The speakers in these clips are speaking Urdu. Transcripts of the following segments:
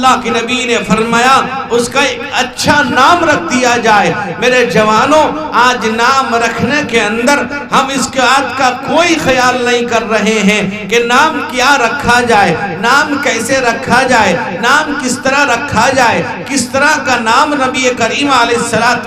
اللہ کے نبی نے فرمایا اس کا ایک اچھا نام رکھ دیا جائے۔ میرے جوانوں، آج نام رکھنے کے اندر ہم اس بات کا کوئی خیال نہیں کر رہے ہیں کہ نام کیا رکھا جائے، نام کیسے رکھا جائے، نام کس طرح رکھا جائے، کس طرح کا نام نبی کریم علیہ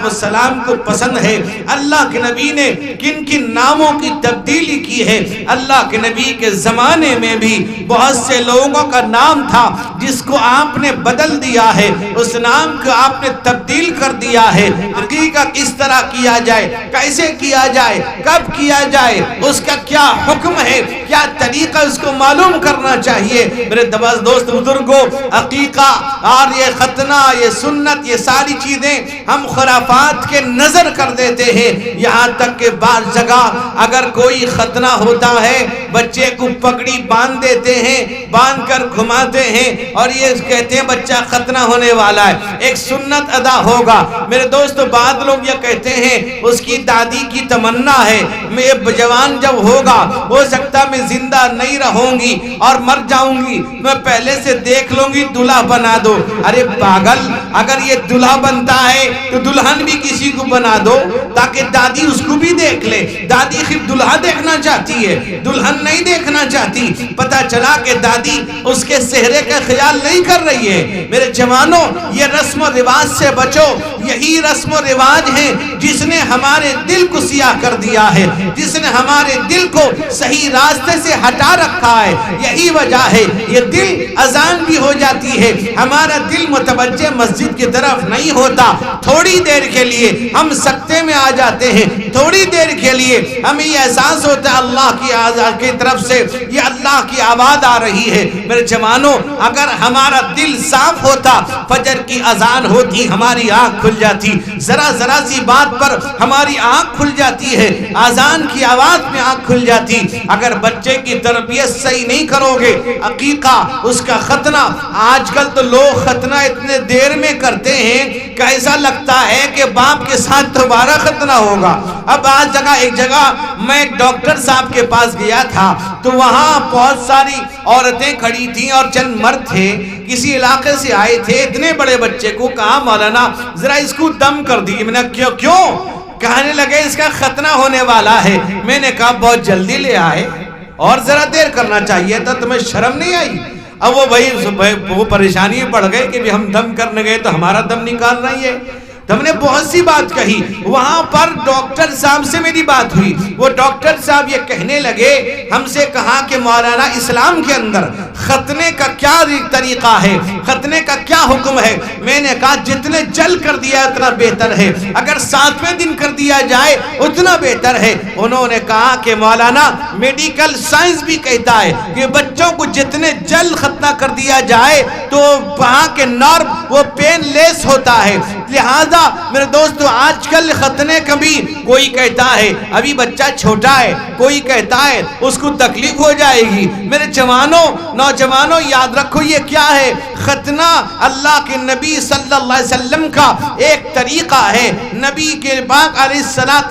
السلام کو پسند ہے، اللہ کے نبی نے کن کن ناموں کی تبدیلی کی ہے۔ اللہ کے نبی کے زمانے میں بھی بہت سے لوگوں کا نام تھا جس کو آپ نے بدل دیا ہے، اس نام کو آپ نے تبدیل کر دیا ہے۔ عقیقہ کس طرح کیا جائے، کیسے کیا جائے، کب کیا جائے، اس کا کیا حکم ہے، کیا طریقہ اس کو معلوم کرنا چاہیے۔ میرے دوست بزرگوں، عقیقہ اور یہ ختنہ، یہ سنت، یہ ساری چیزیں ہم خرافات کے نظر کر دیتے ہیں۔ یہاں تک کہ بعض جگہ اگر کوئی ختنہ ہوتا ہے، بچے کو پگڑی باندھ دیتے ہیں، باندھ کر گھماتے ہیں اور یہ کہتے ہیں بچہ ختنہ ہونے والا ہے، ایک سنت ادا ہوگا۔ میرے دوست، بعض لوگ یہ کہتے ہیں اس کی دادی کی تمنا ہے میں جوان جب ہوگا ہو سکتا میں زندہ نہیں رہوں گی اور مر جاؤں گی، میں پہلے سے دیکھ لوں گی دلہا بنا دو۔ ارے پاگل، اگر یہ دلہا بنتا ہے تو دلہن بھی کسی کو بنا دو تاکہ دادی اس کو بھی دیکھ لے۔ دادی صرف دلہا دیکھنا چاہتی ہے، دلہن نہیں دیکھنا چاہتی۔ پتہ چلا کہ دادی اس کے چہرے کا خیال نہیں کر رہی ہے۔ میرے جوانوں، یہ رسم و رواج سے بچو۔ یہی رسم و رواج ہیں جس نے ہمارے دل کو سیاہ کر دیا ہے، جس نے ہمارے دل کو صحیح راستے سے ہٹا رکھا ہے۔ یہی وجہ ہے یہ دل اذان بھی ہو جاتی ہے، ہمارا دل متوجہ مسجد کی طرف نہیں ہوتا۔ تھوڑی دیر کے لیے ہم سکتے میں آ جاتے ہیں، تھوڑی دیر کے لیے ہمیں یہ احساس ہوتا ہے اللہ کی طرف سے یہ اللہ کی آواز آ رہی ہے۔ میرے جوانوں، اگر ہمارا دل صاف ہوتا، فجر کی اذان ہوتی ہماری آنکھ کھل جاتی، ذرا سی بات پر ہماری آنکھ کھل جاتی ہے، اذان کی آواز میں آنکھ کھل جاتی۔ اگر بچے کی تربیت صحیح نہیں کرو گے، عقیقہ، اس کا ختنہ، آج کل تو لوگ ختنہ اتنے دیر میں کرتے ہیں کہ ایسا لگتا ہے کہ باپ کے ساتھ دوبارہ ختنہ ہوگا۔ اب آج ایک جگہ میں ایک ڈاکٹر صاحب کے پاس گیا تھا تو وہاں بہت ساری عورتیں کھڑی تھیں اور چند مرد تھے، کسی علاقے سے آئے تھے۔ اتنے بڑے بچے کو کہا مولانا ذرا اس کو دم کر دیجیے۔ میں نے کیوں؟ کہنے لگے اس کا ختنہ ہونے والا ہے۔ میں نے کہا بہت جلدی لے آئے اور ذرا دیر کرنا چاہیے تھا، تمہیں شرم نہیں آئی؟ اب وہ پریشانی پڑ گئے کہ ہم دم کرنے گئے تو ہمارا دم نکال رہی ہے۔ تو ہم نے بہت سی بات کہی۔ وہاں پر ڈاکٹر صاحب سے میری بات ہوئی، وہ ڈاکٹر صاحب یہ کہنے لگے، ہم سے کہا کہ مولانا اسلام کے اندر ختنے کا کیا طریقہ ہے، ختنے کا کیا حکم ہے؟ میں نے کہا جتنے جل کر دیا اتنا بہتر ہے، اگر 7ویں دن کر دیا جائے اتنا بہتر ہے۔ انہوں نے کہا کہ مولانا میڈیکل سائنس بھی کہتا ہے کہ بچوں کو جتنے جل ختنہ کر دیا جائے تو وہاں کے نرو وہ پین لیس ہوتا ہے۔ لہذا میرے دوستو، آج کل ختنے کا بھی کوئی کہتا ہے ابھی بچہ چھوٹا ہے، کوئی کہتا ہے اس کو تکلیف ہو جائے گی۔ میرے جوانوں، نوجوانوں، یاد رکھو یہ کیا ہے؟ ختنہ اللہ کے نبی صلی اللہ علیہ وسلم کا ایک طریقہ ہے۔ نبی کے پاک علیہ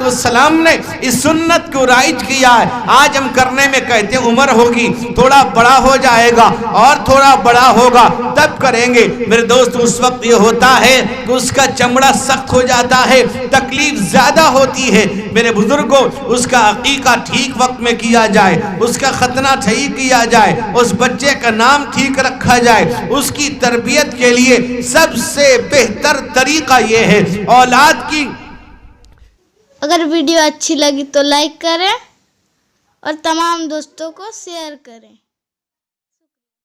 السلام نے اس سنت کو رائج کیا ہے۔ آج ہم کرنے میں کہتے ہیں عمر ہوگی، تھوڑا بڑا ہو جائے گا اور تھوڑا بڑا ہوگا تب کریں گے۔ میرے دوست، اس وقت یہ ہوتا ہے کہ اس کا چمڑا سخت ہو جاتا ہے، تکلیف زیادہ ہوتی ہے۔ میرے بزرگوں، اس کا عقیقہ ٹھیک وقت میں کیا جائے، اس کا ختنہ ٹھیک کیا جائے، اس بچے کا نام ٹھیک رکھا جائے، اس کی تربیت کے لیے سب سے بہتر طریقہ یہ ہے اولاد کی۔ اگر ویڈیو اچھی لگی تو لائک کریں اور تمام دوستوں کو شیئر کریں۔